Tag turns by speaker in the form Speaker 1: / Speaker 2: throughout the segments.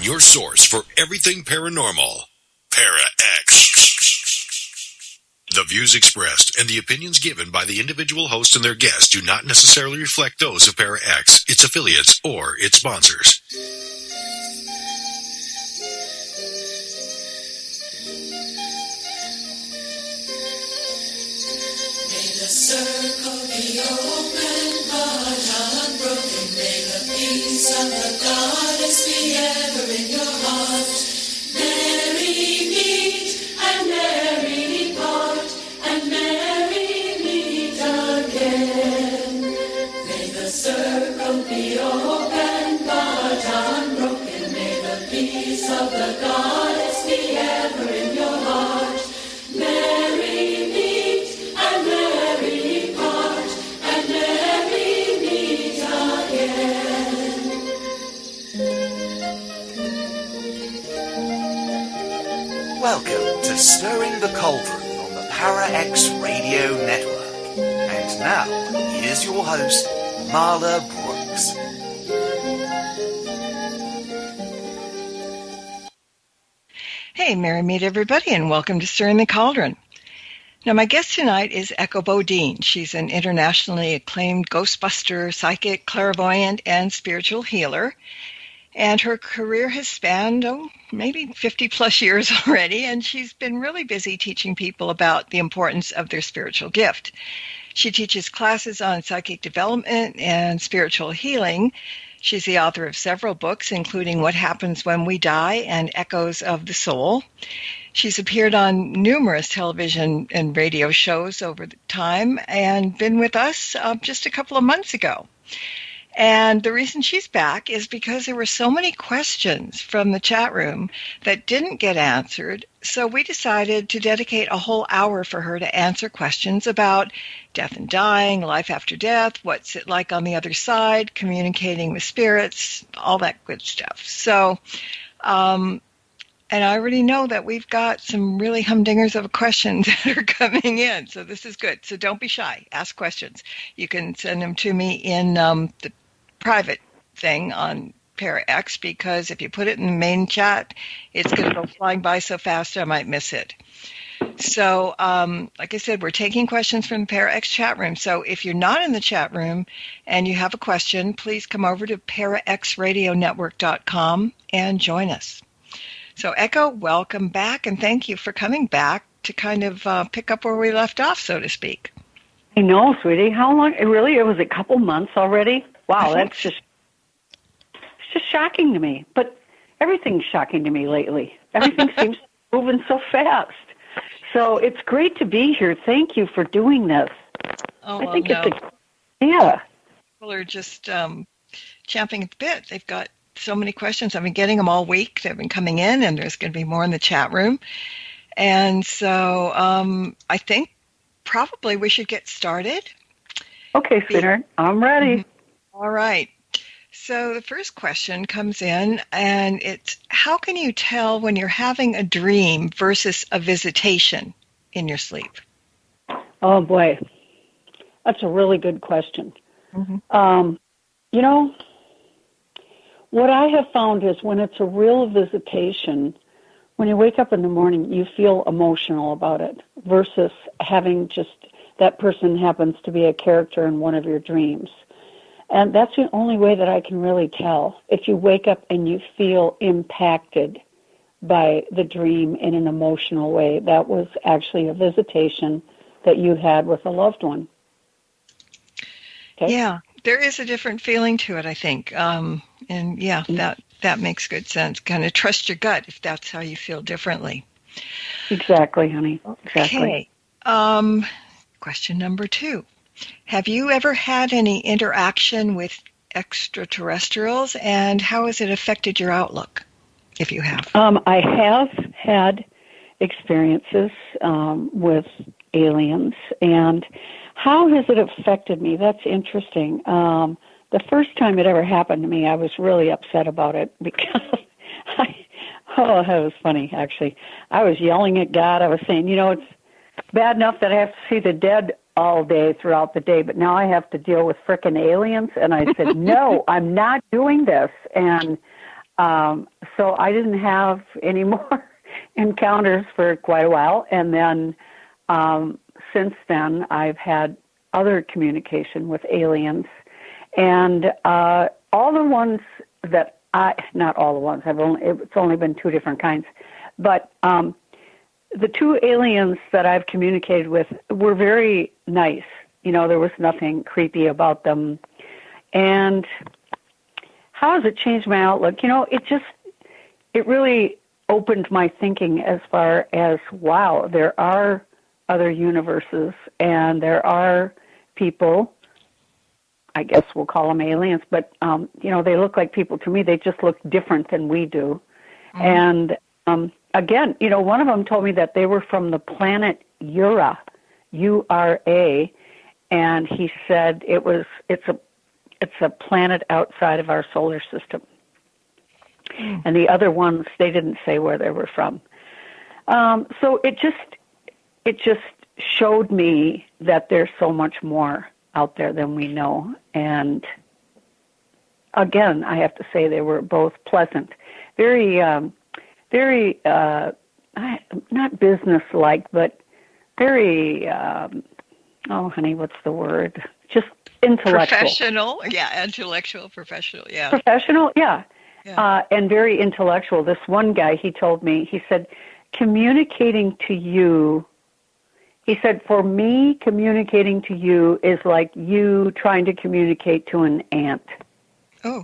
Speaker 1: your source for everything paranormal. Para-X. The views expressed and the opinions given by the individual host and their guests do not necessarily reflect those of Para-X, its affiliates, or its sponsors.
Speaker 2: May the circle be open but unbroken. May the peace of the goddess be ever in your heart. Merry meet and merry part, and merry meet again. May the circle be open but unbroken. May the peace of the goddess be ever in your heart. Merry meet and merry part, and merry meet again.
Speaker 3: Welcome to Stirring the Cauldron on the Para-X Radio Network. And now, here's your host, Marla Brooks.
Speaker 4: Hey, merry meet everybody, and welcome to Stirring the Cauldron. Now, my guest tonight is Echo Bodine. She's an internationally acclaimed ghostbuster, psychic, clairvoyant, and spiritual healer. And her career has spanned, maybe 50 plus years already, and she's been really busy teaching people about the importance of their spiritual gift. She teaches classes on psychic development and spiritual healing. She's the author of several books, including What Happens When We Die and Echoes of the Soul. She's appeared on numerous television and radio shows over the time and been with us just a couple of months ago. And the reason she's back is because there were so many questions from the chat room that didn't get answered. So we decided to dedicate a whole hour for her to answer questions about death and dying, life after death, what's it like on the other side, communicating with spirits, all that good stuff. So, and I already know that we've got some really humdingers of questions that are coming in. So this is good. So don't be shy. Ask questions. You can send them to me in the private thing on Para-X, because if you put it in the main chat, it's going to go flying by so fast I might miss it. So, like I said, we're taking questions from the Para-X chat room. So if you're not in the chat room and you have a question, please come over to paraxradionetwork.com and join us. So Echo, welcome back, and thank you for coming back to kind of pick up where we left off, so to speak.
Speaker 5: I know, sweetie. How long? It was a couple months already. Wow, it's just shocking to me. But everything's shocking to me lately. Everything seems moving so fast. So it's great to be here. Thank you for doing this.
Speaker 4: Oh,
Speaker 5: I think
Speaker 4: well,
Speaker 5: yeah.
Speaker 4: People are just champing at the bit. They've got so many questions. I've been getting them all week. They've been coming in, and there's going to be more in the chat room. And so I think probably we should get started.
Speaker 5: Okay, sweetheart. I'm ready.
Speaker 4: All right. So the first question comes in, and it's, how can you tell when you're having a dream versus a visitation in your sleep?
Speaker 5: Oh, boy. That's a really good question. You know, what I have found is when it's a real visitation, when you wake up in the morning, you feel emotional about it versus having just that person happens to be a character in one of your dreams. And that's the only way that I can really tell. If you wake up and you feel impacted by the dream in an emotional way, that was actually a visitation that you had with a loved one. Okay?
Speaker 4: Yeah, there is a different feeling to it, I think. And yeah, that makes good sense. Kind of trust your gut if that's how you feel differently.
Speaker 5: Exactly, honey. Exactly.
Speaker 4: Okay. Question number 2. Have you ever had any interaction with extraterrestrials, and how has it affected your outlook, if you have?
Speaker 5: I have had experiences with aliens, and how has it affected me? That's interesting. The first time it ever happened to me, I was really upset about it because that was funny, actually. I was yelling at God. I was saying, it's bad enough that I have to see the dead all day throughout the day, but now I have to deal with frickin' aliens. And I said, no, I'm not doing this. And So I didn't have any more encounters for quite a while. And then since then, I've had other communication with aliens. And all the ones that not all the ones, it's only been two different kinds. But the two aliens that I've communicated with were very nice. There was nothing creepy about them. And how has it changed my outlook? It really opened my thinking as far as, wow, there are other universes and there are people, I guess we'll call them aliens, but, they look like people to me. They just look different than we do. Mm-hmm. And again, one of them told me that they were from the planet Ura, U-R-A, and he said it's a planet outside of our solar system. And the other ones, they didn't say where they were from. So it just showed me that there's so much more out there than we know. And again, I have to say they were both pleasant, very, very, not business-like, but very, oh, honey, what's the word? Just intellectual.
Speaker 4: Professional, yeah, intellectual, professional, yeah.
Speaker 5: Professional, yeah. And very intellectual. This one guy, he told me, he said, communicating to you, he said, for me, communicating to you is like you trying to communicate to an ant.
Speaker 4: Oh.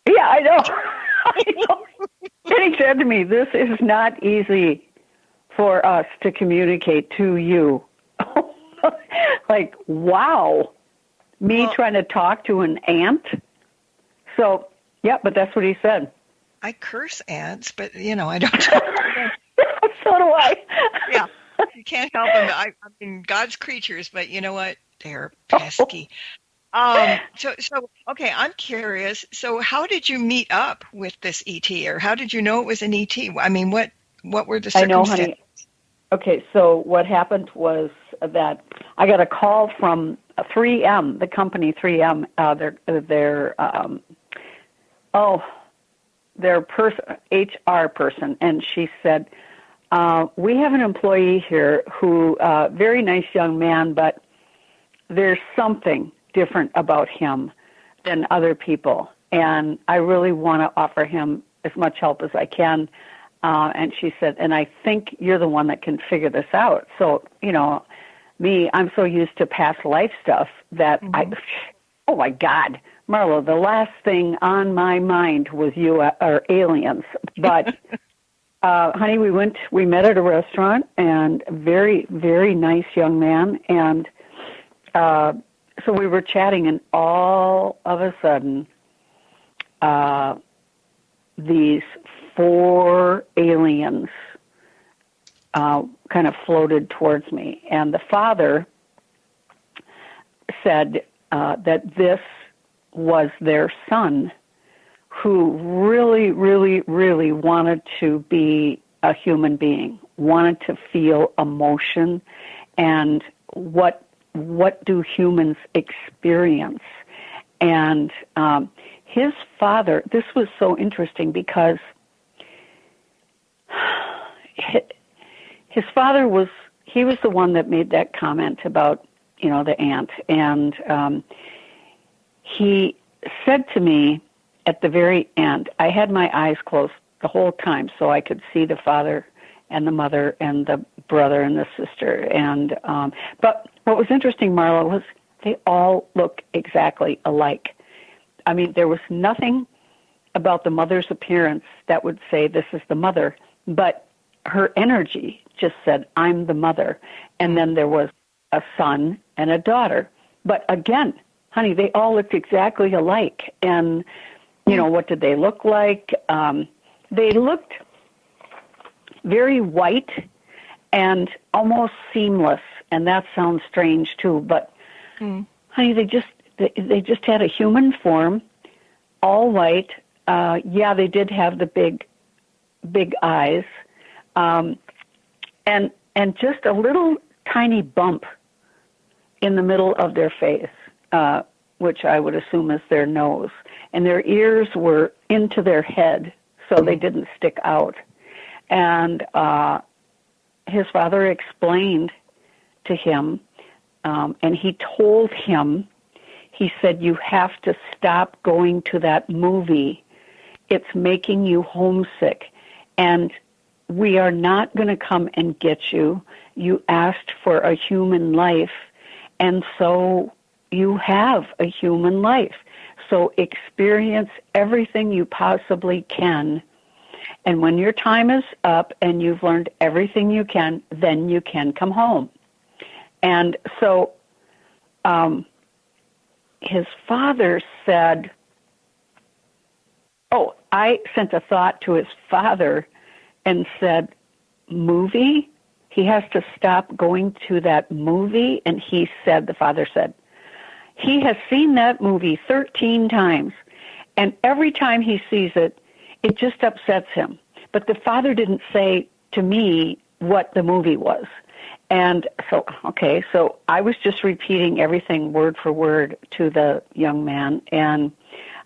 Speaker 5: Yeah, I know. I know. And he said to me, this is not easy for us to communicate to you. Like, wow. Me trying to talk to an ant? So, yeah, but that's what he said.
Speaker 4: I curse ants, but, I don't.
Speaker 5: So do I.
Speaker 4: Yeah, you can't help them. I mean, God's creatures, but you know what? They're pesky. So okay, I'm curious. So how did you meet up with this ET, or how did you know it was an ET? I mean, what were the circumstances?
Speaker 5: I know, honey. Okay, so what happened was that I got a call from 3M, the company 3M, their HR person, and she said, we have an employee here who, very nice young man, but there's something different about him than other people, and I really want to offer him as much help as I can. And she said, and I think you're the one that can figure this out. So, me, I'm so used to past life stuff that oh my God, Marla, the last thing on my mind was you or aliens. But, honey, we met at a restaurant, and very, very nice young man. And so we were chatting, and all of a sudden, these 4 aliens kind of floated towards me. And the father said that this was their son, who really, really, really wanted to be a human being, wanted to feel emotion, and what do humans experience. And his father, this was so interesting because his father was the one that made that comment about, the ant. And he said to me at the very end, I had my eyes closed the whole time so I could see the father and the mother and the brother and the sister. And but what was interesting, Marla, was they all look exactly alike. I mean, there was nothing about the mother's appearance that would say this is the mother, but her energy just said, I'm the mother. And then there was a son and a daughter. But again, honey, they all looked exactly alike. And, what did they look like? They looked very white and almost seamless. And that sounds strange too, but honey, they just had a human form, all white. Yeah, they did have the big eyes, and just a little tiny bump in the middle of their face. which I would assume is their nose, and their ears were into their head, so they didn't stick out. And his father explained to him, and he told him, he said, you have to stop going to that movie. It's making you homesick. And we are not going to come and get you. You asked for a human life, and so you have a human life. So experience everything you possibly can. And when your time is up and you've learned everything you can, then you can come home. And so his father said, I sent a thought to his father and said, movie? He has to stop going to that movie? And he said, the father said, he has seen that movie 13 times, and every time he sees it, it just upsets him. But the father didn't say to me what the movie was. And so I was just repeating everything word for word to the young man, and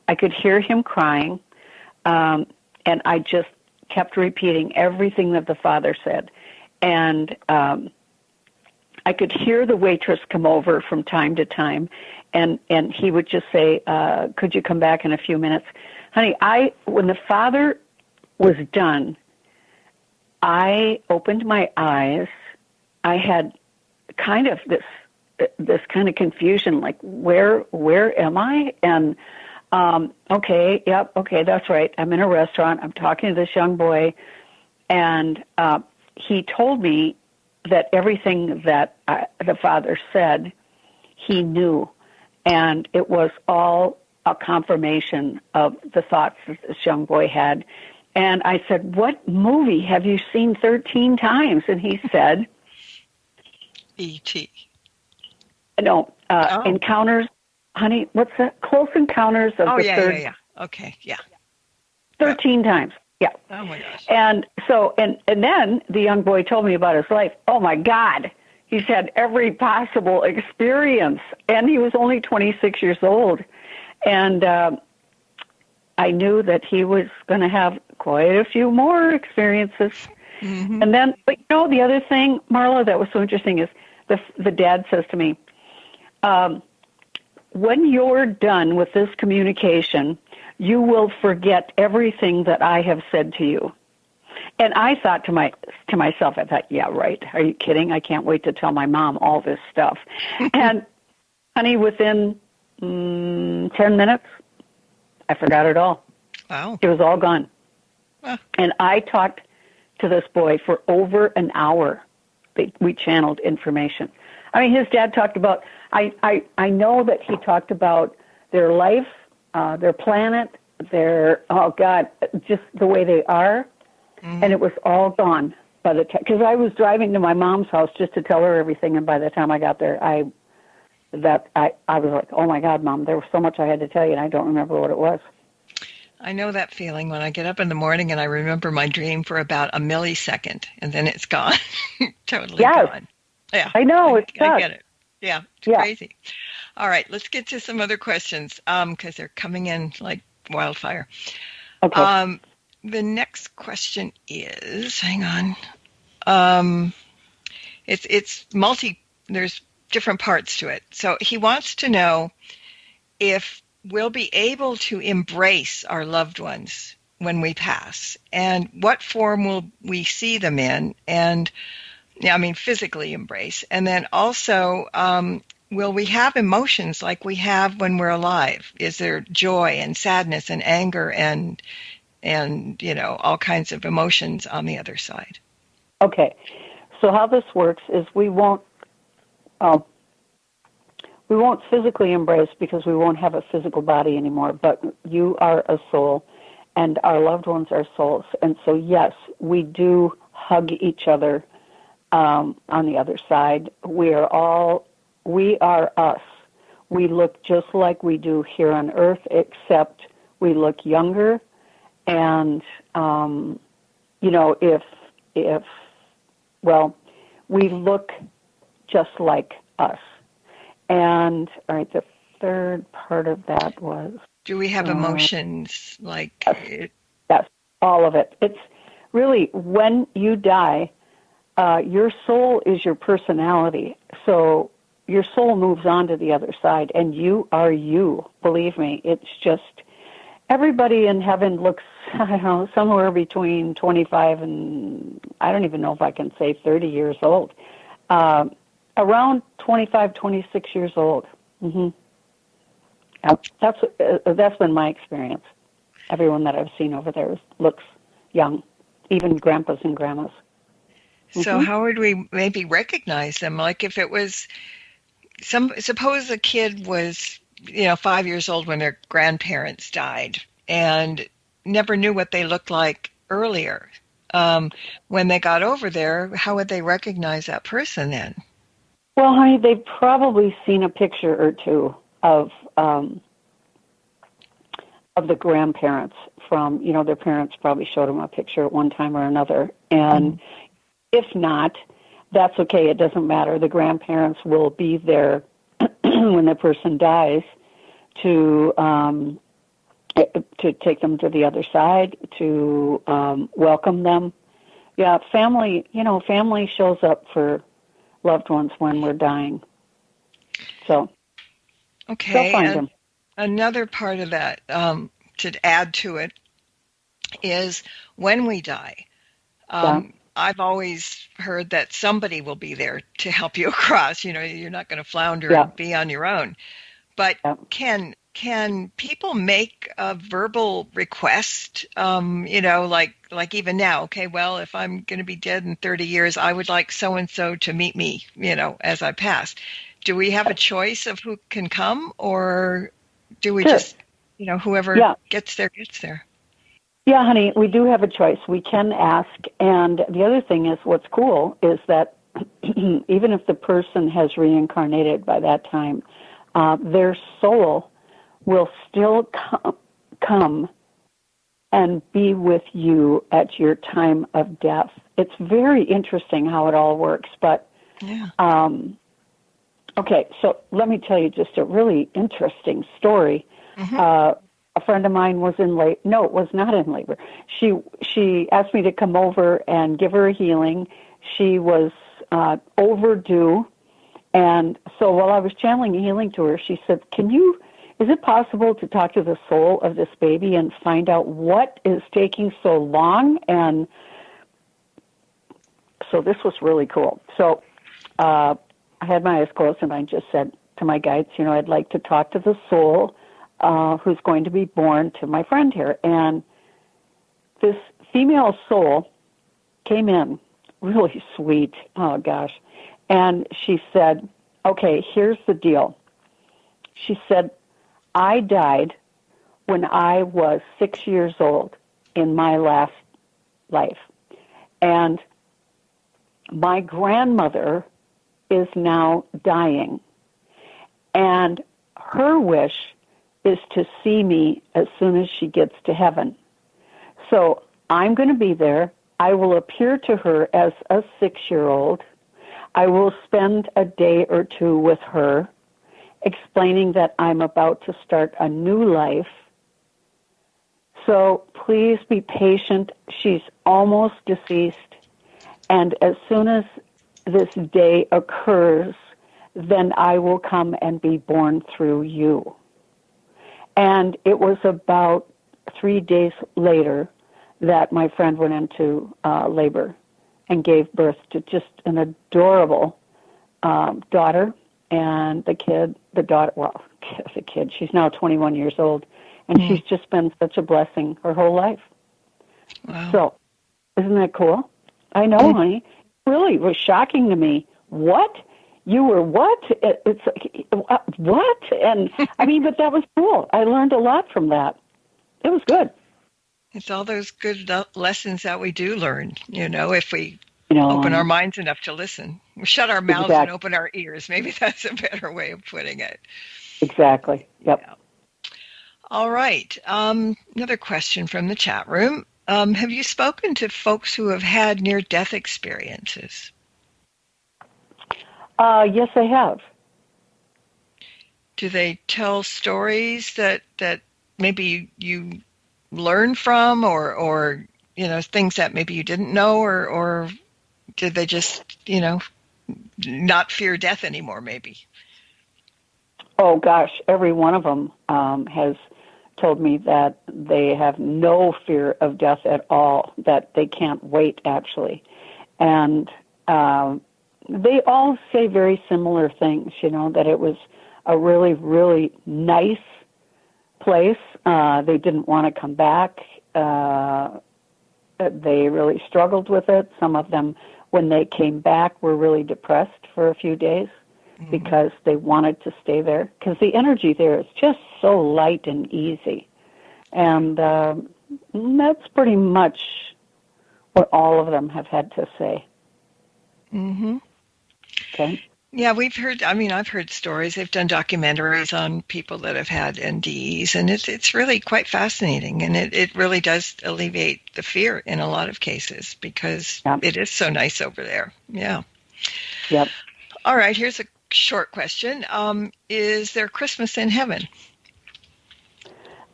Speaker 5: I could hear him crying, and I just kept repeating everything that the father said. And I could hear the waitress come over from time to time, and he would just say, could you come back in a few minutes? Honey, when the father was done, I opened my eyes. I had kind of this kind of confusion, like, where am I? And okay, that's right. I'm in a restaurant. I'm talking to this young boy, and he told me that everything that the father said, he knew, and it was all a confirmation of the thoughts that this young boy had. And I said, what movie have you seen 13 times? And he said,
Speaker 4: E.T.
Speaker 5: No, Encounters, honey, what's that? Close Encounters of the Third.
Speaker 4: Yeah. Okay, yeah.
Speaker 5: 13 times, yeah.
Speaker 4: Oh, my gosh.
Speaker 5: And so, and then the young boy told me about his life. Oh, my God. He's had every possible experience, and he was only 26 years old. And I knew that he was going to have quite a few more experiences. Mm-hmm. And then, but the other thing, Marla, that was so interesting is the dad says to me, when you're done with this communication, you will forget everything that I have said to you. And I thought to myself, I thought, yeah, right. Are you kidding? I can't wait to tell my mom all this stuff. And, honey, within 10 minutes, I forgot it all.
Speaker 4: Wow.
Speaker 5: It was all gone.
Speaker 4: Huh.
Speaker 5: And I talked to this boy for over an hour. We channeled information. I mean, his dad talked about, I know that he talked about their life, their planet, just the way they are. Mm-hmm. And it was all gone by the time, because I was driving to my mom's house just to tell her everything, and by the time I got there, I was like, oh my God, Mom, there was so much I had to tell you, and I don't remember what it was.
Speaker 4: I know that feeling when I get up in the morning and I remember my dream for about a millisecond, and then it's gone, totally gone. Yeah,
Speaker 5: I know,
Speaker 4: I
Speaker 5: get
Speaker 4: it. Yeah, it's crazy. All right, let's get to some other questions because they're coming in like wildfire.
Speaker 5: Okay.
Speaker 4: The next question is, hang on. It's there's different parts to it. So he wants to know if we'll be able to embrace our loved ones when we pass, and what form will we see them in, and physically embrace, and then also will we have emotions like we have when we're alive? Is there joy and sadness and anger and all kinds of emotions on the other side?
Speaker 5: Okay, so how this works is we won't physically embrace because we won't have a physical body anymore, but you are a soul, and our loved ones are souls. And so, yes, we do hug each other on the other side. We are us. We look just like we do here on Earth, except we look younger. And, we look just like us. And, all right, the third part of that was?
Speaker 4: Do we have emotions like
Speaker 5: Yes, all of it. It's really when you die, your soul is your personality. So your soul moves on to the other side, and you are you. Believe me, it's just everybody in heaven looks, I don't know, somewhere between 25 and I don't even know if I can say 30 years old. Around 25, 26 years old. Mm-hmm. That's been my experience. Everyone that I've seen over there looks young, even grandpas and grandmas.
Speaker 4: So how would we maybe recognize them? Like if it was suppose a kid was, 5 years old when their grandparents died and never knew what they looked like earlier. When they got over there, how would they recognize that person then?
Speaker 5: Well, honey, they've probably seen a picture or two of the grandparents from, their parents probably showed them a picture at one time or another. And if not, that's okay. It doesn't matter. The grandparents will be there when the person dies to take them to the other side, to welcome them. Yeah, family shows up for loved ones when we're dying. So,
Speaker 4: okay,
Speaker 5: they'll find them.
Speaker 4: Another part of that, to add to it, is when we die. I've always heard that somebody will be there to help you across. You're not going to flounder and be on your own. But can people make a verbal request? Like even now, okay, well, if I'm going to be dead in 30 years, I would like so-and-so to meet me, as I pass. Do we have a choice of who can come, or do we just, whoever gets there, gets there?
Speaker 5: Yeah, honey, we do have a choice. We can ask. And the other thing is, what's cool is that even if the person has reincarnated by that time, their soul will still come and be with you at your time of death. It's very interesting how it all works. But, okay, so let me tell you just a really interesting story. A friend of mine was in labor. No, it was not in labor. She asked me to come over and give her a healing. She was overdue. And so while I was channeling healing to her, she said, is it possible to talk to the soul of this baby and find out what is taking so long? And so this was really cool. So I had my eyes closed and I just said to my guides, I'd like to talk to the soul who's going to be born to my friend here. And this female soul came in, really sweet, oh gosh, and she said, okay, here's the deal. She said, I died when I was 6 years old in my last life. And my grandmother is now dying. And her wish is to see me as soon as she gets to heaven. So I'm going to be there. I will appear to her as a 6-year-old. I will spend a day or two with her, explaining that I'm about to start a new life. So please be patient. She's almost deceased. And as soon as this day occurs, then I will come and be born through you. And it was about 3 days later that my friend went into labor and gave birth to just an adorable daughter. And the kid, she's now 21 years old, and she's just been such a blessing her whole life.
Speaker 4: Wow.
Speaker 5: So, isn't that cool? I know, honey. It really was shocking to me. What? You were what? It's what? And I mean, but that was cool. I learned a lot from that. It was good.
Speaker 4: It's all those good lessons that we do learn, if we open our minds enough to listen. We shut our mouths and open our ears. Maybe that's a better way of putting it.
Speaker 5: Exactly. Yep.
Speaker 4: Yeah. All right. Another question from the chat room. Have you spoken to folks who have had near-death experiences?
Speaker 5: Yes, I have.
Speaker 4: do they tell stories that maybe you learn from, or things that maybe you didn't know, or did they just not fear death anymore? Maybe.
Speaker 5: Oh gosh, every one of them has told me that they have no fear of death at all, that they can't wait, actually. And they all say very similar things, that it was a really, really nice place. They didn't want to come back. They really struggled with it. Some of them, when they came back, were really depressed for a few days because they wanted to stay there, because the energy there is just so light and easy. And that's pretty much what all of them have had to say.
Speaker 4: Mm-hmm.
Speaker 5: Okay.
Speaker 4: Yeah, I've heard stories. They've done documentaries on people that have had NDEs, and it's really quite fascinating, and it really does alleviate the fear in a lot of cases, because it is so nice over there. Yeah.
Speaker 5: Yep.
Speaker 4: All right, here's a short question. Is there Christmas in heaven?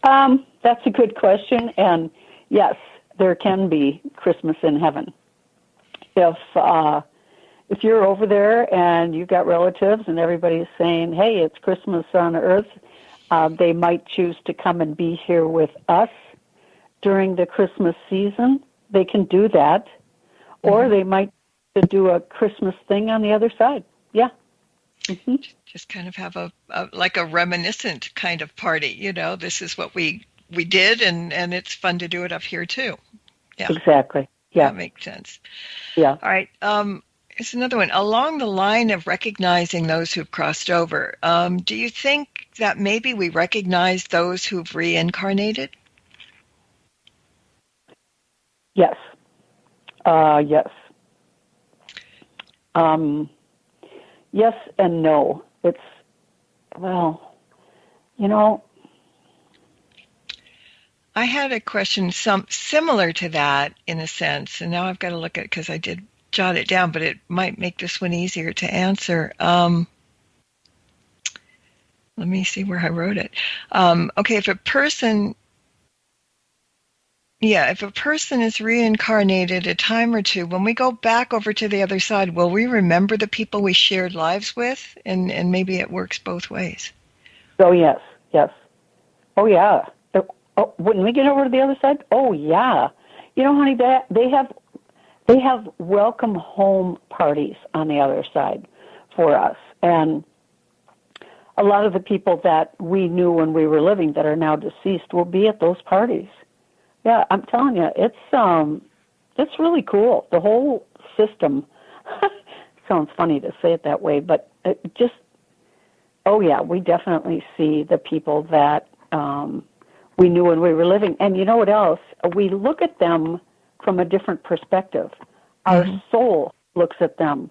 Speaker 5: That's a good question, and yes, there can be Christmas in heaven. If you're over there and you've got relatives and everybody's saying, hey, it's Christmas on Earth, they might choose to come and be here with us during the Christmas season. They can do that. Or they might do a Christmas thing on the other side. Yeah. Mm-hmm.
Speaker 4: Just kind of have a reminiscent kind of party. This is what we did, and it's fun to do it up here too. Yeah.
Speaker 5: Exactly. Yeah.
Speaker 4: That makes sense.
Speaker 5: Yeah.
Speaker 4: All right. Here's another one. Along the line of recognizing those who've crossed over, do you think that maybe we recognize those who've reincarnated?
Speaker 5: Yes. Yes. Yes and no. It's,
Speaker 4: I had a question similar to that in a sense, and now I've got to look at it because I did jot it down, but it might make this one easier to answer. Let me see where I wrote it. Okay, if a person is reincarnated a time or two, when we go back over to the other side, will we remember the people we shared lives with? And maybe it works both ways.
Speaker 5: Oh, yes. Oh, yeah. Oh, when we get over to the other side, oh, yeah. Honey, they have welcome home parties on the other side for us. And a lot of the people that we knew when we were living that are now deceased will be at those parties. Yeah, I'm telling you, it's really cool. The whole system. Sounds funny to say it that way, but oh yeah, we definitely see the people that we knew when we were living. And you know what else? We look at them from a different perspective. Our soul looks at them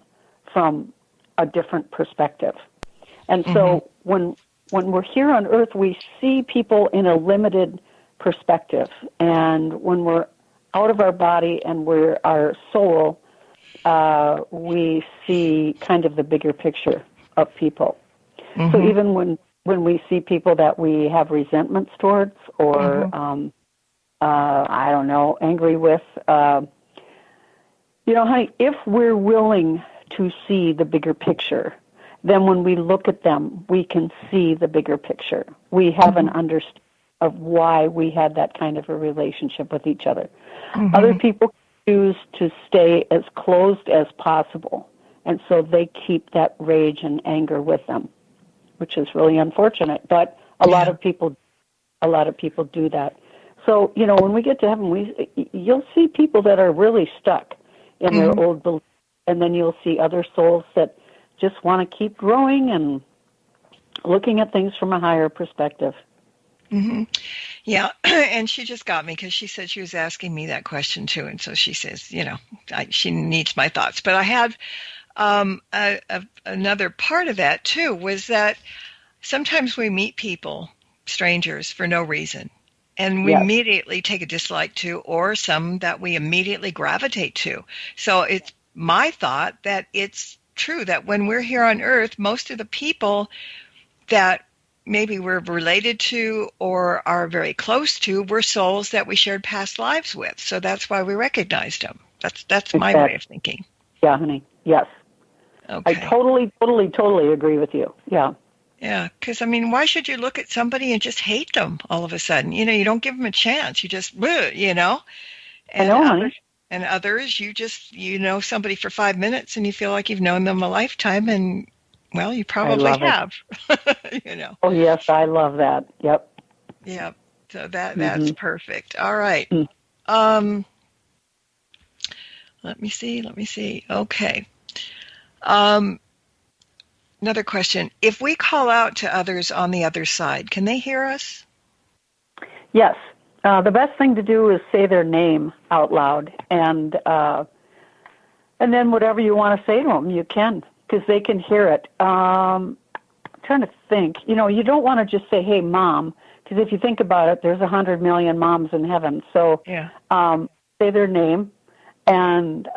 Speaker 5: from a different perspective. And so when we're here on Earth, we see people in a limited perspective. And when we're out of our body and we're our soul, we see kind of the bigger picture of people. So even when we see people that we have resentments towards or, I don't know, angry with, honey, if we're willing to see the bigger picture, then when we look at them, we can see the bigger picture. We have an understanding of why we had that kind of a relationship with each other. Other people choose to stay as closed as possible, and so they keep that rage and anger with them, which is really unfortunate. But a lot of people do that. So when we get to heaven, you'll see people that are really stuck in their old beliefs, and then you'll see other souls that just want to keep growing and looking at things from a higher perspective.
Speaker 4: Yeah, and she just got me because she said she was asking me that question too, and so she says, she needs my thoughts. But I had another part of that too, was that sometimes we meet people, strangers, for no reason, and we immediately take a dislike to, or some that we immediately gravitate to. So it's my thought that it's true that when we're here on Earth, most of the people that maybe we're related to or are very close to were souls that we shared past lives with. So that's why we recognized them. That's my way of thinking.
Speaker 5: Yeah, honey. Yes.
Speaker 4: Okay.
Speaker 5: I totally agree with you. Yeah.
Speaker 4: Yeah, because, I mean, why should you look at somebody and just hate them all of a sudden? You don't give them a chance. You just, And
Speaker 5: I know, honey.
Speaker 4: And others, you know somebody for 5 minutes and you feel like you've known them a lifetime, and, well, you probably have.
Speaker 5: Oh, yes, I love that. Yep.
Speaker 4: Yeah, so that's perfect. All right. Let me see. Okay. Another question. If we call out to others on the other side, can they hear us?
Speaker 5: Yes. The best thing to do is say their name out loud, and then whatever you want to say to them, you can, because they can hear it. I'm trying to think. You don't want to just say, "Hey, Mom," because if you think about it, there's 100 million moms in heaven. So say their name, and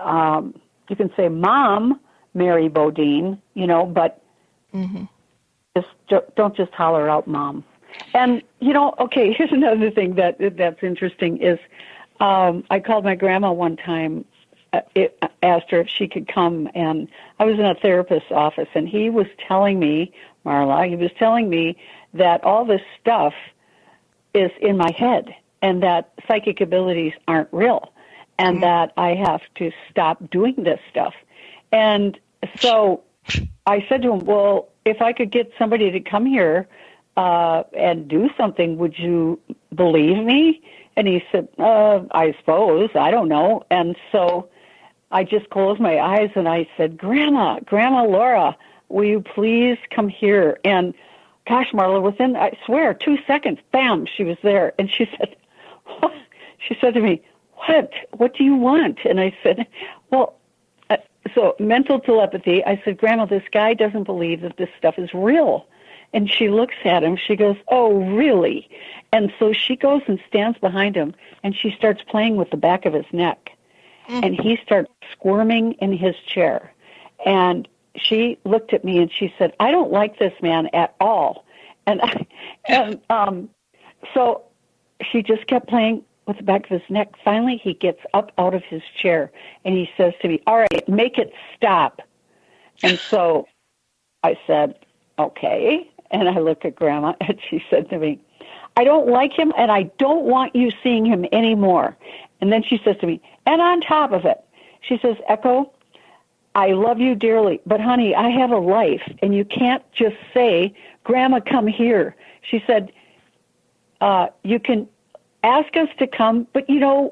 Speaker 5: you can say, "Mom, Mary Bodine," but don't just holler out, "Mom." And, okay, here's another thing that's interesting is I called my grandma one time, asked her if she could come, and I was in a therapist's office, and he was telling me, Marla, that all this stuff is in my head and that psychic abilities aren't real and that I have to stop doing this stuff. And so I said to him, well, if I could get somebody to come here and do something, would you believe me? And he said, I suppose, I don't know. And so I just closed my eyes and I said, Grandma Laura, will you please come here? And gosh, Marla, within, I swear, 2 seconds, bam, she was there. And she said, what? She said to me, what do you want? And I said, well, so mental telepathy, I said, Grandma, this guy doesn't believe that this stuff is real. And she looks at him. She goes, oh, really? And so she goes and stands behind him, and she starts playing with the back of his neck. And he starts squirming in his chair. And she looked at me, and she said, I don't like this man at all. And so she just kept playing with the back of his neck. Finally, he gets up out of his chair, and he says to me, all right, make it stop. And so I said, okay. And I looked at Grandma, and she said to me, I don't like him, and I don't want you seeing him anymore. And then she says to me, and on top of it, she says, Echo, I love you dearly, but honey, I have a life, and you can't just say, Grandma, come here. She said, you can ask us to come, but,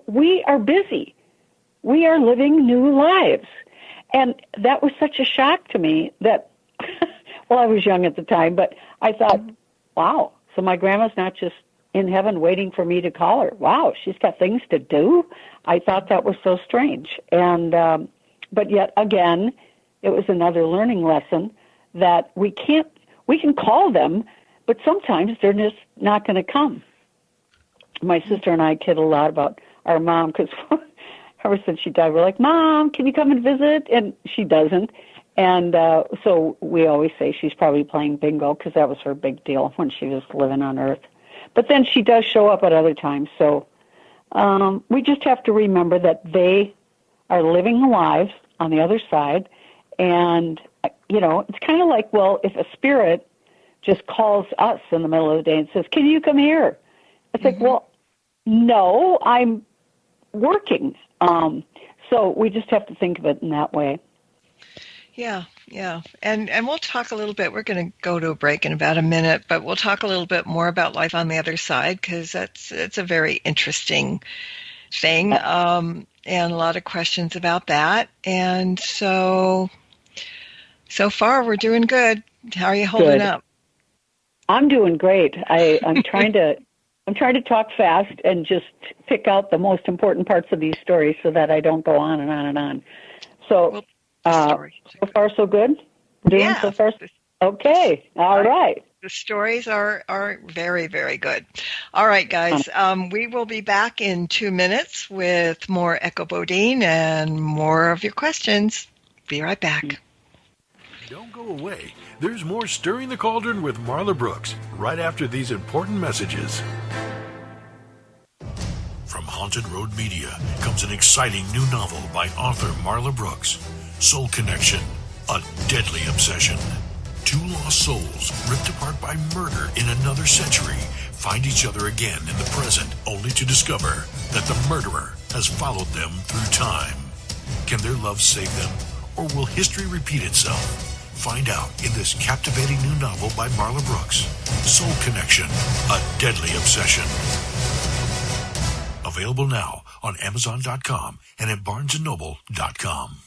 Speaker 5: we are busy. We are living new lives. And that was such a shock to me that, well, I was young at the time, but I thought, wow, so my grandma's not just in heaven waiting for me to call her. Wow, she's got things to do. I thought that was so strange. And but yet again, it was another learning lesson that we can call them, but sometimes they're just not going to come. My sister and I kid a lot about our mom because ever since she died, we're like, Mom, can you come and visit? And she doesn't. And so we always say she's probably playing bingo because that was her big deal when she was living on Earth. But then she does show up at other times. So we just have to remember that they are living lives on the other side. And, it's kind of like, well, if a spirit just calls us in the middle of the day and says, can you come here? It's like, well, no, I'm working. So we just have to think of it in that way.
Speaker 4: Yeah. And we'll talk a little bit. We're going to go to a break in about a minute, but we'll talk a little bit more about life on the other side because it's a very interesting thing and a lot of questions about that. And so far we're doing good. How are you holding up?
Speaker 5: I'm doing great. I'm trying to talk fast and just pick out the most important parts of these stories so that I don't go on and on and on. So, so far so good? Doing so far? Okay. All right.
Speaker 4: The stories are very, very good. All right, guys. We will be back in 2 minutes with more Echo Bodine and more of your questions. Be right back.
Speaker 1: Don't go away. There's more Stirring the Cauldron with Marla Brooks right after these important messages. From Haunted Road Media comes an exciting new novel by author Marla Brooks, Soul Connection, A Deadly Obsession. Two lost souls, ripped apart by murder in another century, find each other again in the present, only to discover that the murderer has followed them through time. Can their love save them, or will history repeat itself? Find out in this captivating new novel by Marla Brooks, Soul Connection, A Deadly Obsession. Available now on Amazon.com and at BarnesandNoble.com.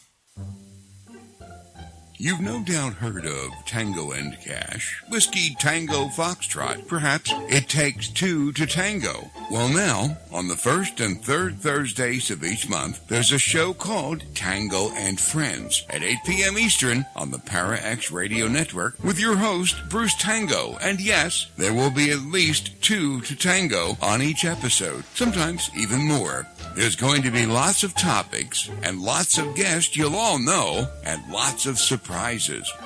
Speaker 6: You've no doubt heard of Tango and Cash, Whiskey Tango Foxtrot. Perhaps it takes two to tango. Well, now, on the first and third Thursdays of each month, there's a show called Tango and Friends at 8 p.m. Eastern on the Para X Radio Network with your host, Bruce Tango. And yes, there will be at least two to tango on each episode, sometimes even more. There's going to be lots of topics and lots of guests you'll all know and lots of surprises.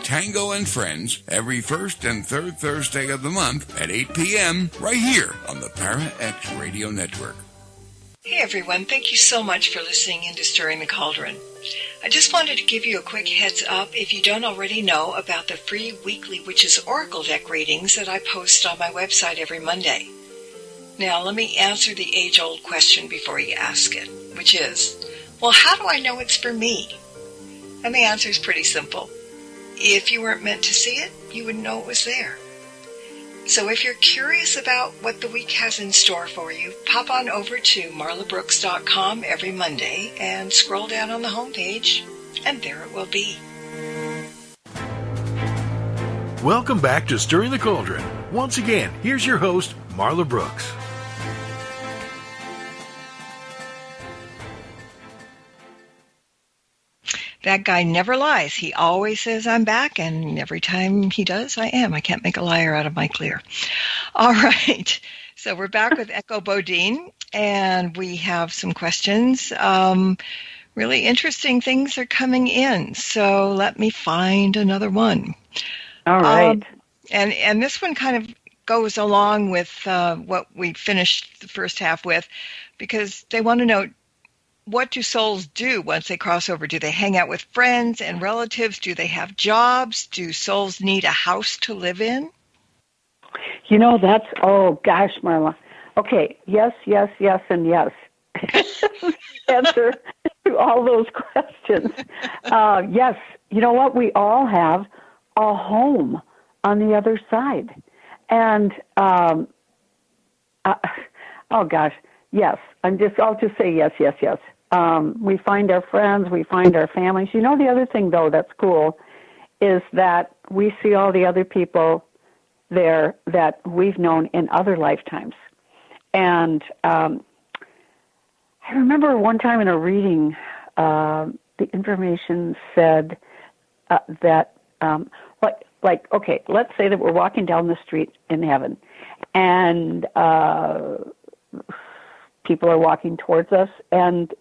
Speaker 6: Tango and Friends every first and third Thursday of the month at 8 p.m. right here on the Para X Radio Network.
Speaker 4: Hey everyone, thank you so much for listening in to Stirring the Cauldron. I just wanted to give you a quick heads up if you don't already know about the free weekly Witches Oracle deck readings that I post on my website every Monday. Now, let me answer the age-old question before you ask it, which is, well, how do I know it's for me? And the answer is pretty simple. If you weren't meant to see it, you wouldn't know it was there. So if you're curious about what the week has in store for you, pop on over to marlabrooks.com every Monday and scroll down on the homepage, and there it will be.
Speaker 1: Welcome back to Stirring the Cauldron. Once again, here's your host, Marla Brooks.
Speaker 4: That guy never lies. He always says I'm back, and every time he does, I am. I can't make a liar out of my clear. All right. So we're back with Echo Bodine, and we have some questions. Really interesting things are coming in. So let me find another one.
Speaker 5: All right.
Speaker 4: And this one kind of goes along with what we finished the first half with, because they want to know, what do souls do once they cross over? Do they hang out with friends and relatives? Do they have jobs? Do souls need a house to live in?
Speaker 5: You know, that's, oh gosh, Marla. Okay, yes, yes, yes, and yes. Answer to all those questions. Yes, you know what? We all have a home on the other side. And, oh gosh, yes. I'll just say yes, yes, yes. We find our friends, we find our families. You know, the other thing, though, that's cool is that we see all the other people there that we've known in other lifetimes. And I remember one time in a reading, the information said that, okay, let's say that we're walking down the street in heaven, and people are walking towards us, and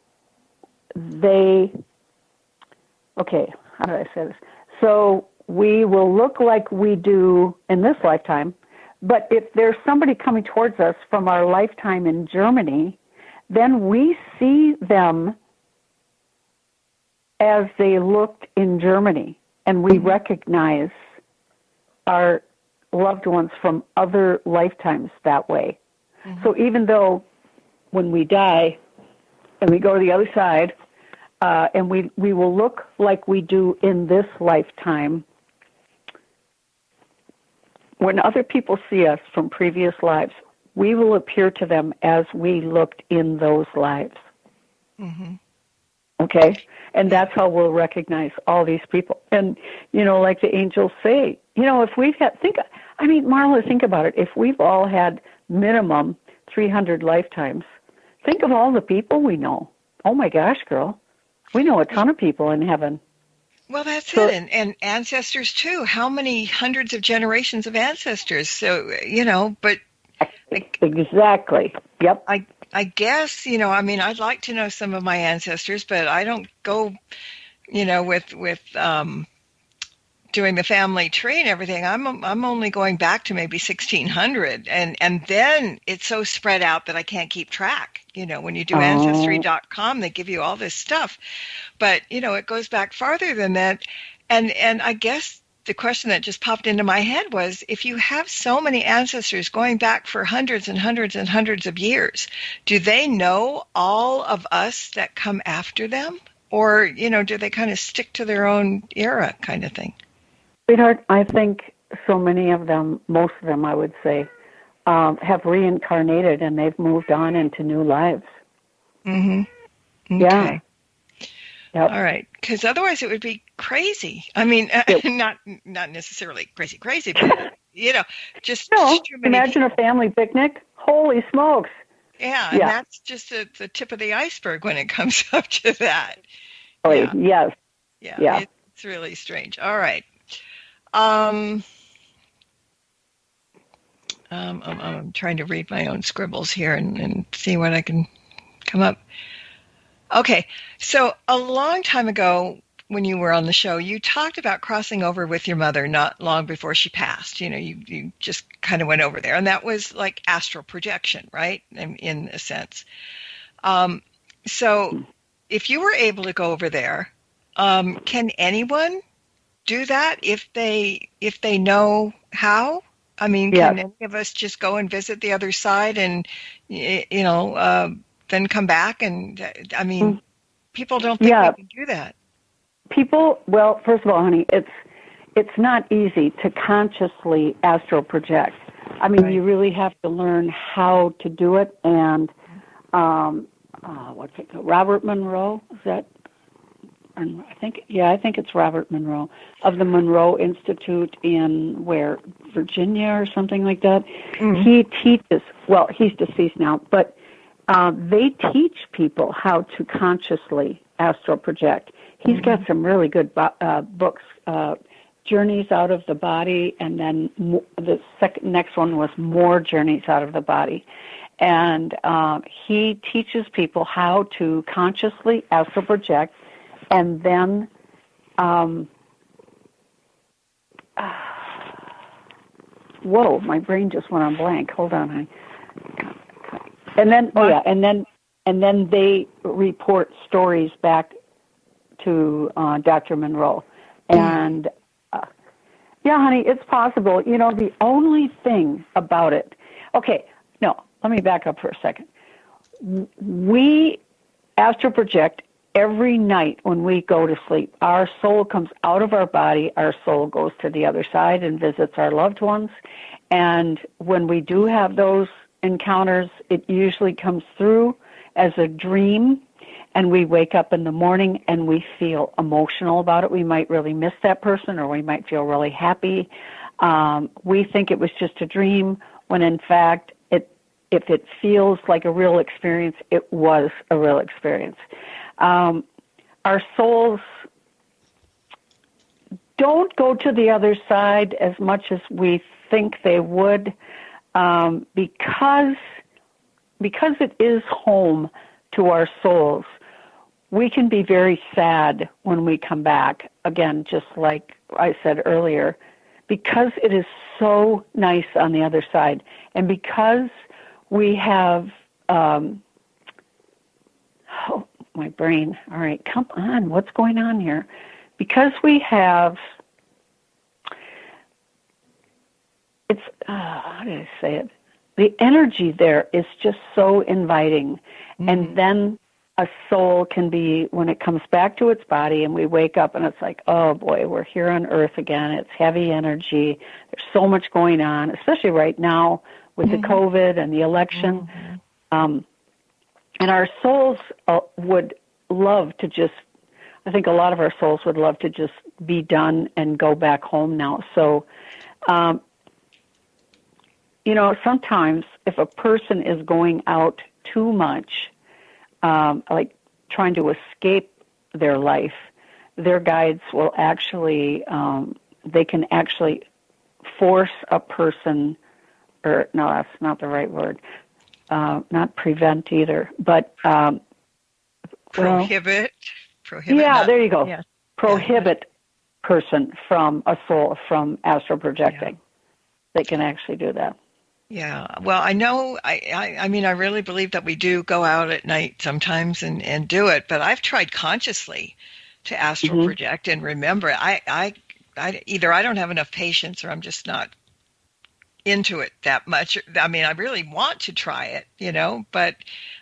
Speaker 5: okay, how did I say this? So we will look like we do in this lifetime, but if there's somebody coming towards us from our lifetime in Germany, then we see them as they looked in Germany, and we recognize our loved ones from other lifetimes that way. Mm-hmm. So even though when we die and we go to the other side, and we will look like we do in this lifetime, when other people see us from previous lives, we will appear to them as we looked in those lives. Mm-hmm. Okay? And that's how we'll recognize all these people. And, you know, like the angels say, you know, if we've had, Marla, think about it. If we've all had minimum 300 lifetimes, think of all the people we know. Oh, my gosh, girl. We know a ton of people in heaven.
Speaker 4: Well, that's it. And ancestors, too. How many hundreds of generations of ancestors? So, you know, but...
Speaker 5: Exactly. Yep.
Speaker 4: I guess, you know, I'd like to know some of my ancestors, but I don't go, you know, with doing the family tree and everything, I'm only going back to maybe 1600, and then it's so spread out that I can't keep track. When you do Ancestry.com, they give you all this stuff, but it goes back farther than that. And I guess the question that just popped into my head was, if you have so many ancestors going back for hundreds and hundreds and hundreds of years, do they know all of us that come after them? Or, do they kind of stick to their own era kind of thing?
Speaker 5: Sweetheart, I think so many of them, most of them, I would say, have reincarnated and they've moved on into new lives.
Speaker 4: Mm-hmm. Okay.
Speaker 5: Yeah. Yep.
Speaker 4: All right. Because otherwise it would be crazy. I mean, not necessarily crazy, but, just too many
Speaker 5: imagine
Speaker 4: people.
Speaker 5: A family picnic. Holy smokes.
Speaker 4: Yeah, and that's just the tip of the iceberg when it comes up to that.
Speaker 5: Yes.
Speaker 4: Yeah. It's really strange. All right. I'm trying to read my own scribbles here and see what I can come up. Okay, so a long time ago when you were on the show, you talked about crossing over with your mother not long before she passed. You just kind of went over there, and that was like astral projection, right, in a sense. So if you were able to go over there, can anyone do that if they know how? I mean, can any of us just go and visit the other side and, then come back? And I mean, people don't think we can do that.
Speaker 5: Well, first of all, honey, it's not easy to consciously astral project. I mean, you really have to learn how to do it. And what's it called? Robert Monroe, is that? I think it's Robert Monroe of the Monroe Institute in Virginia or something like that. Mm-hmm. He teaches. Well, he's deceased now, but they teach people how to consciously astral project. He's got some really good books, Journeys Out of the Body, and then the next one was More Journeys Out of the Body. And he teaches people how to consciously astral project, and then whoa, my brain just went on blank. Hold on, honey. And then and then they report stories back to Dr. Monroe. And honey, it's possible. The only thing about it. Okay, no, let me back up for a second. We astral project every night when we go to sleep. Our soul comes out of our body. Our soul goes to the other side and visits our loved ones. And when we do have those encounters, it usually comes through as a dream, and we wake up in the morning and we feel emotional about it. We might really miss that person, or we might feel really happy. We think it was just a dream, when in fact, if it feels like a real experience, it was a real experience. Our souls don't go to the other side as much as we think they would, because it is home to our souls. We can be very sad when we come back, again, just like I said earlier, because it is so nice on the other side, and because we have my brain. All right, come on. What's going on here? Because we have, how did I say it? The energy there is just so inviting. Mm-hmm. And then a soul can be, when it comes back to its body and we wake up and it's like, oh boy, we're here on Earth again. It's heavy energy. There's so much going on, especially right now with the COVID and the election. And our souls would love to just, I think a lot of our souls would love to just be done and go back home now. So, sometimes if a person is going out too much, like trying to escape their life, their guides will actually, they can actually force a person, or no, that's not the right word. Not prevent either, but
Speaker 4: prohibit.
Speaker 5: Yeah, there you go. Yeah. Prohibit person from a soul from astral projecting. They can actually do that.
Speaker 4: Yeah. Well, I know, I mean, I really believe that we do go out at night sometimes and do it, but I've tried consciously to astral project and remember. I either I don't have enough patience or I'm just not into it that much. I mean, I really want to try it, but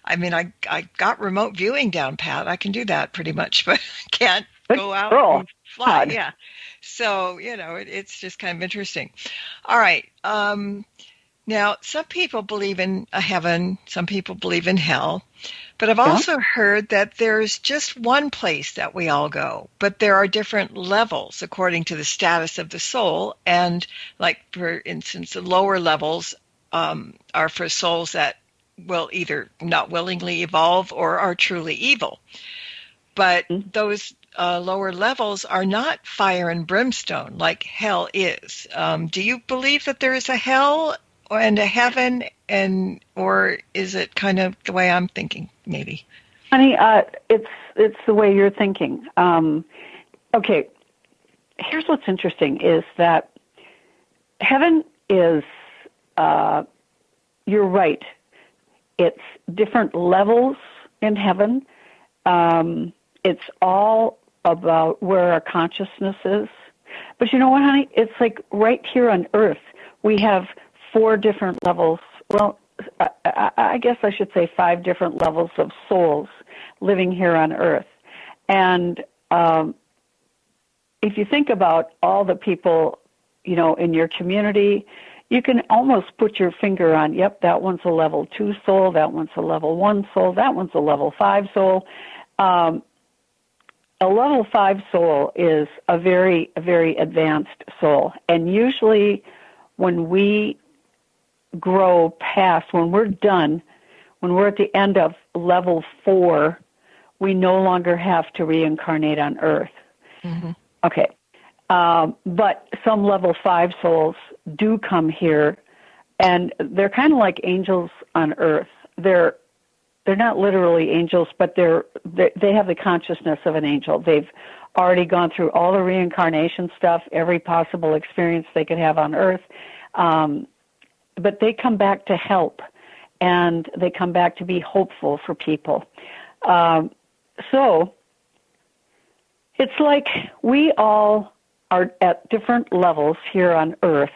Speaker 4: I mean, I got remote viewing down pat. I can do that pretty much, but I can't go out and fly. Yeah. So, it's just kind of interesting. All right. Now, some people believe in a heaven, some people believe in hell, but I've also heard that there's just one place that we all go, but there are different levels according to the status of the soul. And like, for instance, the lower levels are for souls that will either not willingly evolve or are truly evil. But those lower levels are not fire and brimstone like hell is. Do you believe that there is a hell and a heaven, or is it kind of the way I'm thinking, maybe?
Speaker 5: Honey, it's the way you're thinking. Okay, here's what's interesting is that heaven is, you're right, it's different levels in heaven. It's all about where our consciousness is. But you know what, honey? It's like right here on Earth, we have 4 different levels. Well, I guess I should say 5 different levels of souls living here on Earth. And if you think about all the people, in your community, you can almost put your finger on, yep, that one's a level 2 soul, that one's a level 1 soul, that one's a level 5 soul. A level 5 soul is a very, very advanced soul. And usually when we grow past, when we're done, when we're at the end of level 4, we no longer have to reincarnate on Earth. Okay. But some level 5 souls do come here, and they're kind of like angels on Earth. They're not literally angels, but they have the consciousness of an angel. They've already gone through all the reincarnation stuff, every possible experience they could have on Earth. But they come back to help, and they come back to be hopeful for people. So it's like we all are at different levels here on Earth,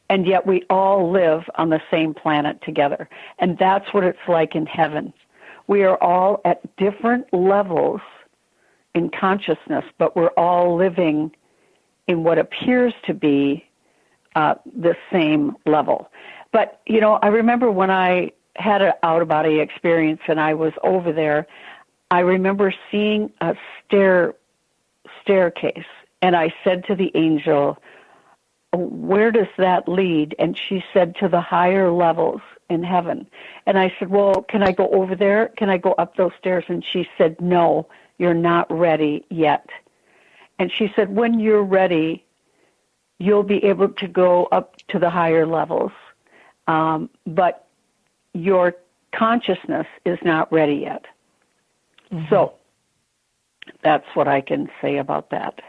Speaker 5: and yet we all live on the same planet together. And that's what it's like in heaven. We are all at different levels in consciousness, but we're all living in what appears to be the same level. But, I remember when I had an out-of-body experience and I was over there, I remember seeing a staircase, and I said to the angel, where does that lead? And she said, to the higher levels in heaven. And I said, well, can I go over there? Can I go up those stairs? And she said, no, you're not ready yet. And she said, when you're ready, you'll be able to go up to the higher levels. But your consciousness is not ready yet. So that's what I can say about that.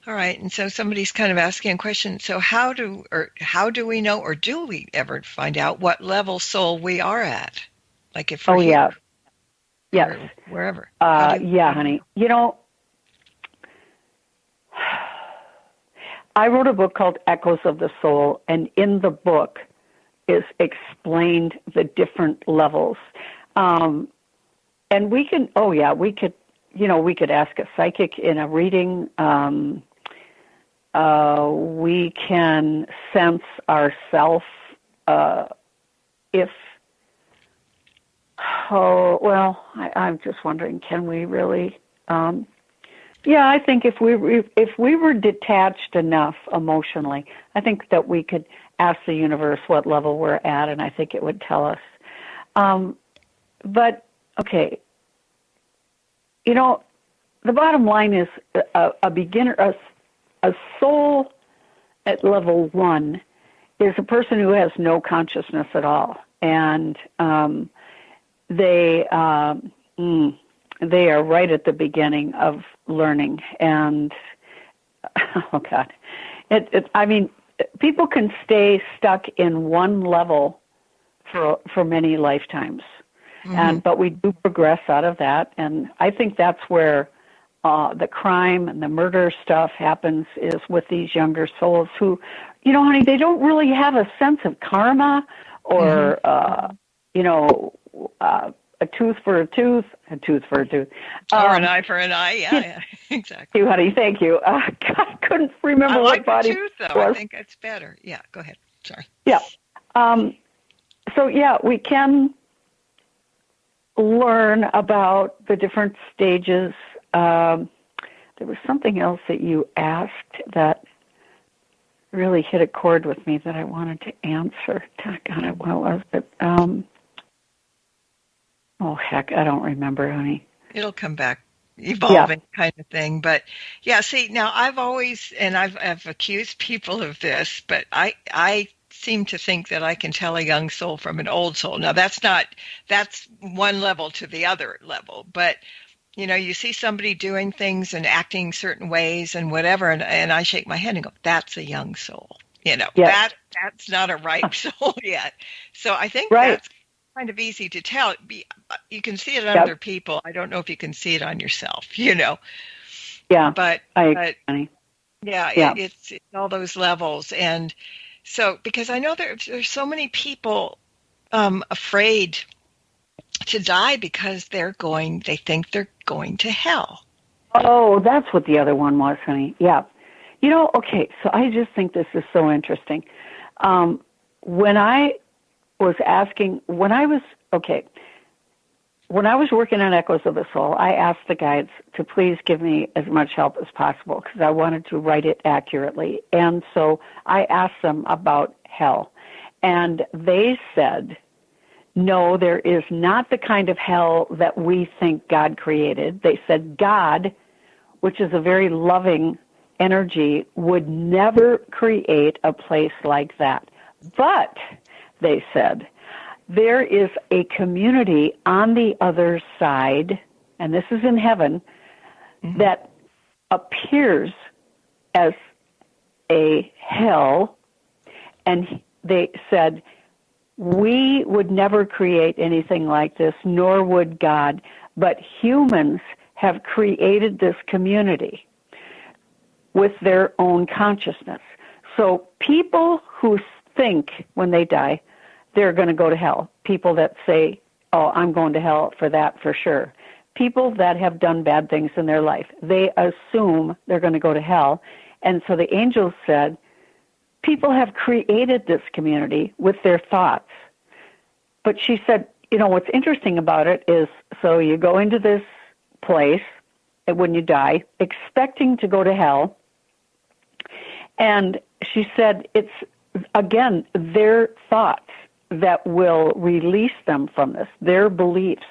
Speaker 4: All right. And so somebody's kind of asking a question. So how do we know, or do we ever find out what level soul we are at? Like if we're here,
Speaker 5: yes,
Speaker 4: wherever.
Speaker 5: Yeah, honey. I wrote a book called Echoes of the Soul, and in the book is explained the different levels. And we can, we could ask a psychic in a reading. We can sense ourself I'm just wondering, can we really? I think if we were detached enough emotionally, I think that we could ask the universe what level we're at, and I think it would tell us. But, okay, the bottom line is a beginner, a soul at level 1 is a person who has no consciousness at all, and they are right at the beginning of learning, and oh God, I mean, people can stay stuck in one level for many lifetimes, but we do progress out of that, and I think that's where the crime and the murder stuff happens, is with these younger souls who, honey, they don't really have a sense of karma or a tooth for a tooth, a tooth for a tooth.
Speaker 4: Or an eye for an eye, yeah, exactly.
Speaker 5: You, honey, thank you. God, I couldn't remember what body
Speaker 4: tooth, though.
Speaker 5: was.
Speaker 4: I think it's better. Yeah, go ahead. Sorry.
Speaker 5: Yeah. So, yeah, we can learn about the different stages. There was something else that you asked that really hit a chord with me that I wanted to answer. God, what was it? Oh, heck, I don't remember, honey.
Speaker 4: It'll come back, evolving kind of thing. But, yeah, see, now I've always, and I've accused people of this, but I seem to think that I can tell a young soul from an old soul. Now, that's one level to the other level. But, you see somebody doing things and acting certain ways and whatever, and I shake my head and go, that's a young soul. That's not a ripe soul yet. So I think that's kind of easy to tell. You can see it on other people. I don't know if you can see it on yourself, Yeah. But it's all those levels. And so, because I know there's so many people afraid to die because they think they're going to hell.
Speaker 5: Oh, that's what the other one was, honey. Yeah. Okay, so I just think this is so interesting. When I was working on Echoes of the Soul, I asked the guides to please give me as much help as possible because I wanted to write it accurately. And so I asked them about hell. And they said, no, there is not the kind of hell that we think God created. They said God, which is a very loving energy, would never create a place like that. But, they said, there is a community on the other side, and this is in heaven, that appears as a hell, and they said, we would never create anything like this, nor would God, but humans have created this community with their own consciousness. So people who think when they die they're going to go to hell, people that say, oh, I'm going to hell for that for sure, people that have done bad things in their life, they assume they're going to go to hell. And so the angels said, people have created this community with their thoughts. But she said, what's interesting about it is, so you go into this place when you die, expecting to go to hell. And she said, it's, again, their thoughts that will release them from this, their beliefs.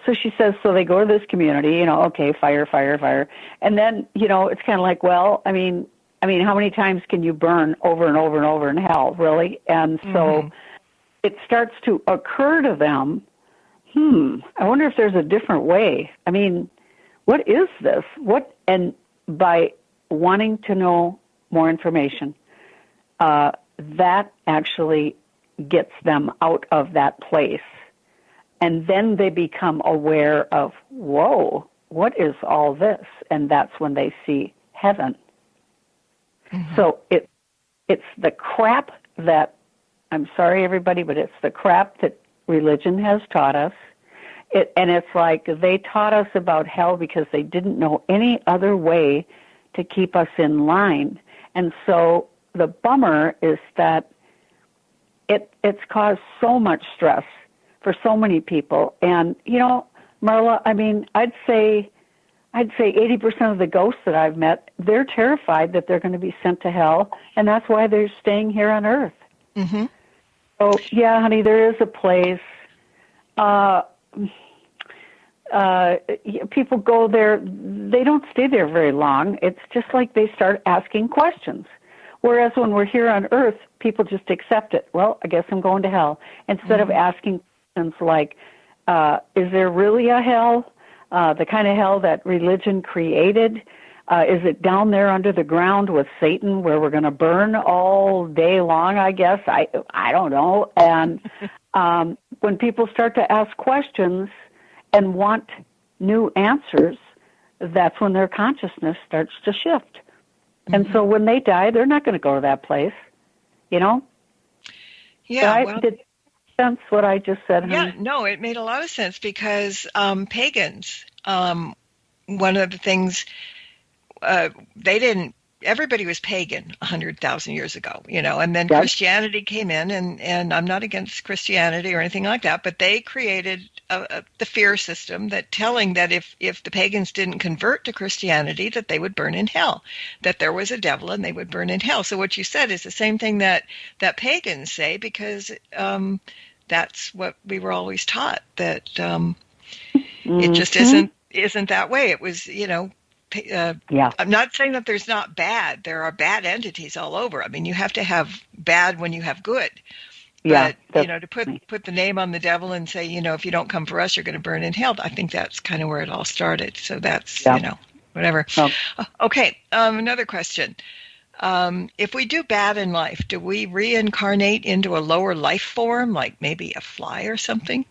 Speaker 5: So she says, so they go to this community, okay, fire, fire, fire. And then, it's kind of like, well, I mean, how many times can you burn over and over and over in hell, really? And so it starts to occur to them, I wonder if there's a different way. I mean, what is this? And by wanting to know more information, that actually gets them out of that place. And then they become aware of, whoa, what is all this? And that's when they see heaven. So it's the crap that, I'm sorry everybody, but it's the crap that religion has taught us. And it's like they taught us about hell because they didn't know any other way to keep us in line. And so the bummer is that it's caused so much stress for so many people. And, Marla, I mean, I'd say 80% of the ghosts that I've met, they're terrified that they're going to be sent to hell, and that's why they're staying here on Earth. So, yeah, honey, there is a place. People go there, they don't stay there very long. It's just like they start asking questions. Whereas when we're here on Earth, people just accept it. Well, I guess I'm going to hell. Instead of asking questions like, is there really a hell? The kind of hell that religion created? Is it down there under the ground with Satan where we're going to burn all day long, I guess? I don't know. And when people start to ask questions and want new answers, that's when their consciousness starts to shift. And so when they die, they're not going to go to that place, you know?
Speaker 4: Yeah, well,
Speaker 5: did sense what I just said?
Speaker 4: Yeah, no, it made a lot of sense because pagans, one of the things they didn't. Everybody was pagan 100,000 years ago, you know, and then Christianity came in, and I'm not against Christianity or anything like that, but they created the fear system that telling that if the pagans didn't convert to Christianity, that they would burn in hell, that there was a devil and they would burn in hell. So what you said is the same thing that pagans say, because that's what we were always taught, that it just isn't that way. It was, you know, I'm not saying that there's not bad. There are bad entities all over. I mean, you have to have bad when you have good. But, you know, to put the name on the devil and say, you know, if you don't come for us, you're going to burn in hell, I think that's kind of where it all started. So that's, you know, whatever. Okay, another question. If we do bad in life, do we reincarnate into a lower life form, like maybe a fly or something?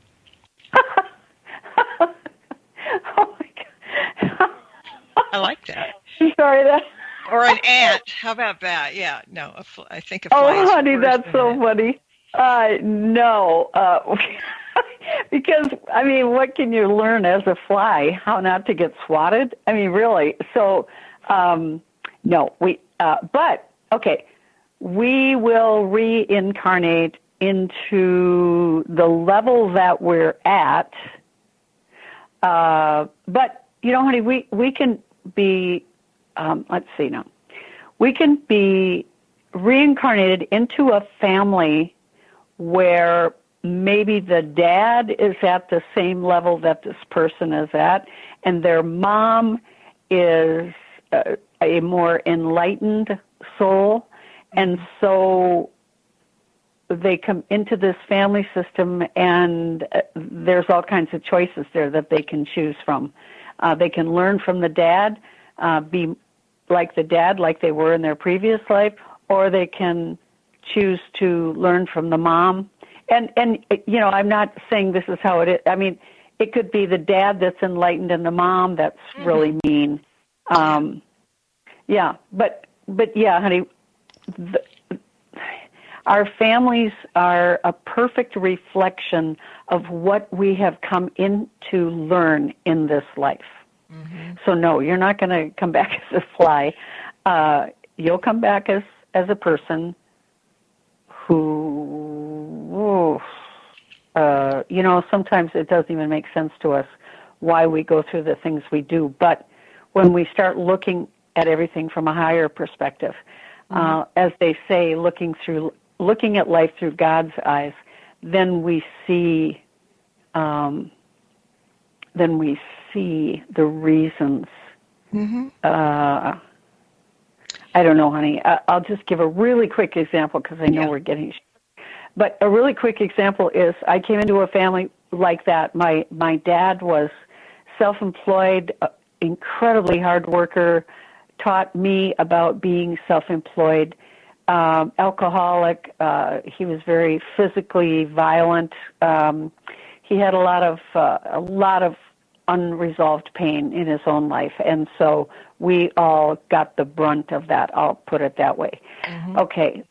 Speaker 4: I like that.
Speaker 5: I'm sorry, that.
Speaker 4: Or an ant. How about that? Yeah, no, I think a fly.
Speaker 5: Oh, honey, that's so funny. No, because, I mean, what can you learn as a fly? How not to get swatted? I mean, really. So, no, but, okay, we will reincarnate into the level that we're at. But, you know, honey, we can be, let's see now, we can be reincarnated into a family where maybe the dad is at the same level that this person is at, and their mom is a more enlightened soul, and so they come into this family system, and there's all kinds of choices there that they can choose from. They can learn from the dad, be like the dad, like they were in their previous life, or they can choose to learn from the mom. And you know, I'm not saying this is how it is. I mean, it could be the dad that's enlightened and the mom that's really mean. Yeah, but yeah, honey, our families are a perfect reflection of what we have come in to learn in this life. So no, you're not going to come back as a fly. You'll come back as a person who, you know, sometimes it doesn't even make sense to us why we go through the things we do. But when we start looking at everything from a higher perspective, as they say, looking at life through God's eyes, then we see the reasons. I don't know, honey. I'll just give a really quick example because I know we're getting. But a really quick example is I came into a family like that. My dad was self-employed, incredibly hard worker, taught me about being self-employed, alcoholic. He was very physically violent. He had a lot of unresolved pain in his own life, and so we all got the brunt of that. I'll put it that way. Okay,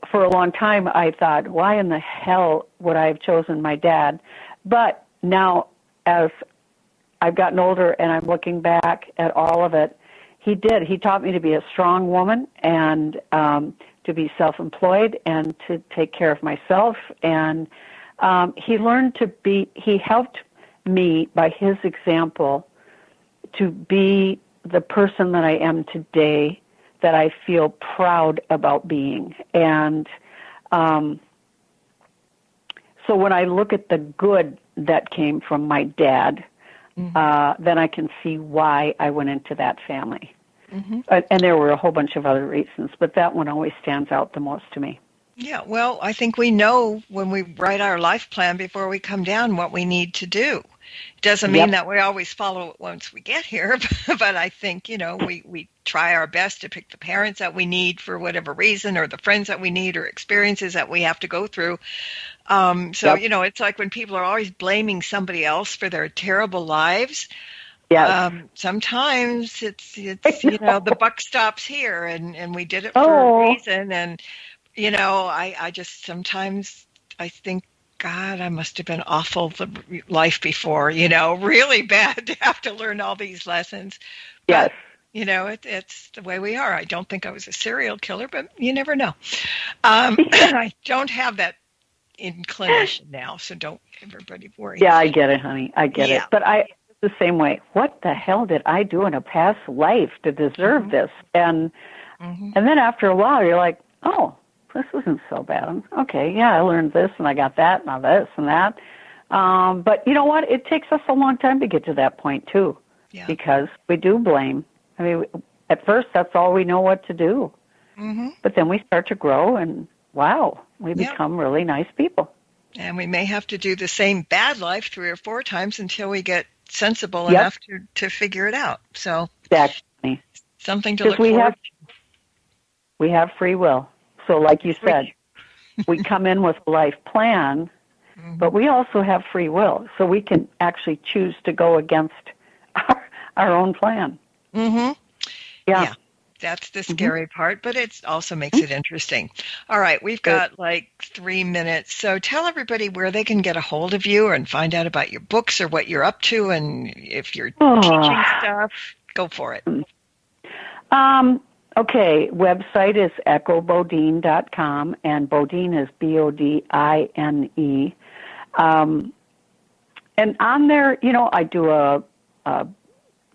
Speaker 5: for a long time I thought, why in the hell would I have chosen my dad? But now, as I've gotten older and I'm looking back at all of it, he taught me to be a strong woman and to be self-employed and to take care of myself, and he helped me by his example to be the person that I am today, that I feel proud about being. And so when I look at the good that came from my dad, then I can see why I went into that family. And there were a whole bunch of other reasons, but that one always stands out the most to me.
Speaker 4: Yeah, well, I think we know when we write our life plan before we come down what we need to do. It doesn't mean that we always follow it once we get here, but I think, we try our best to pick the parents that we need for whatever reason, or the friends that we need, or experiences that we have to go through. It's like when people are always blaming somebody else for their terrible lives.
Speaker 5: Yes.
Speaker 4: Sometimes it's the buck stops here, and we did it for a reason. And, I just sometimes I think, God, I must have been awful the life before, really bad to have to learn all these lessons.
Speaker 5: Yes.
Speaker 4: But, it's the way we are. I don't think I was a serial killer, but you never know. I don't have that inclination now, so don't everybody worry.
Speaker 5: Yeah, I get it, honey. I get it. But the same way. What the hell did I do in a past life to deserve this? And then after a while, you're like, oh, this isn't so bad. Okay, yeah, I learned this, and I got that, now this and that. But you know what? It takes us a long time to get to that point, too, because we do blame. I mean, at first, that's all we know what to do. But then we start to grow, and wow, we become really nice people.
Speaker 4: And we may have to do the same bad life 3 or 4 times until we get sensible enough to figure it out. So
Speaker 5: exactly,
Speaker 4: something to look forward to.
Speaker 5: We have free will. So like you said, we come in with a life plan, but we also have free will. So we can actually choose to go against our own plan. Yeah.
Speaker 4: That's the scary part, but it also makes it interesting. All right, we've got like 3 minutes. So tell everybody where they can get a hold of you and find out about your books or what you're up to, and if you're teaching stuff, go for it.
Speaker 5: Okay, website is echobodine.com, and Bodine is Bodine. And on there, I do a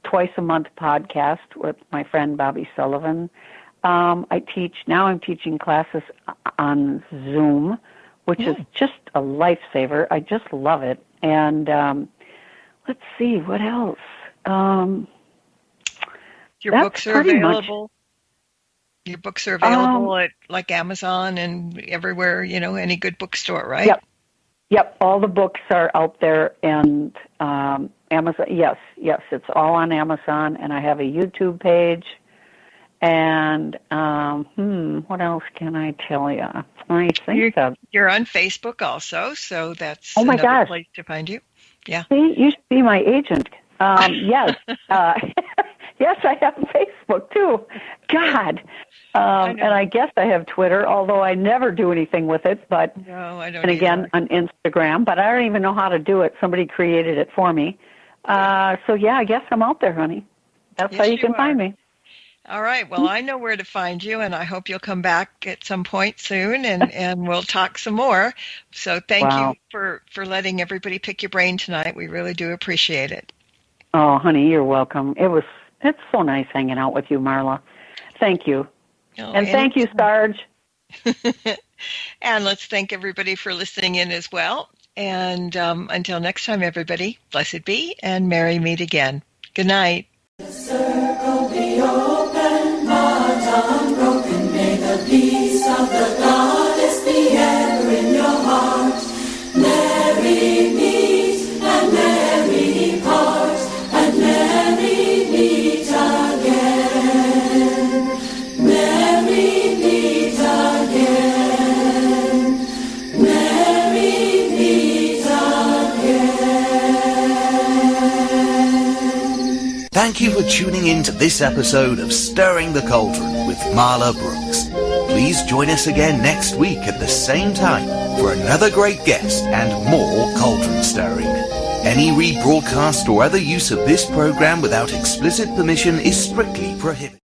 Speaker 5: twice-a-month podcast with my friend Bobby Sullivan. I'm teaching classes on Zoom, which is just a lifesaver. I just love it. And let's see, what else?
Speaker 4: Your books are available. Your books are available at like Amazon and everywhere, any good bookstore, right?
Speaker 5: Yep. All the books are out there, and Amazon. Yes, it's all on Amazon, and I have a YouTube page. And what else can I tell you? I think
Speaker 4: you're on Facebook also, so that's
Speaker 5: another
Speaker 4: place to find you. Yeah.
Speaker 5: See, you should be my agent. Yes. Yes, I have Facebook too. God. And I guess I have Twitter, although I never do anything with it. But
Speaker 4: no, I don't.
Speaker 5: And again, on Instagram, but I don't even know how to do it. Somebody created it for me. So yeah, I guess I'm out there, honey. That's how you can find me.
Speaker 4: All right. Well, I know where to find you, and I hope you'll come back at some point soon, and we'll talk some more. So thank you for letting everybody pick your brain tonight. We really do appreciate it.
Speaker 5: Oh, honey, you're welcome. It's so nice hanging out with you, Marla. Thank you.
Speaker 4: Oh,
Speaker 5: and thank you, Sarge.
Speaker 4: And let's thank everybody for listening in as well. And until next time, everybody, blessed be, and merry meet again. Good night.
Speaker 2: The circle be open, but unbroken. May the peace of the goddess be ever in your heart. Merry meet and merry part, and merry meet again. Merry meet again. Merry meet again.
Speaker 3: Thank you for tuning in to this episode of Stirring the Cauldron with Marla Brooks. Please join us again next week at the same time for another great guest and more cauldron stirring. Any rebroadcast or other use of this program without explicit permission is strictly prohibited.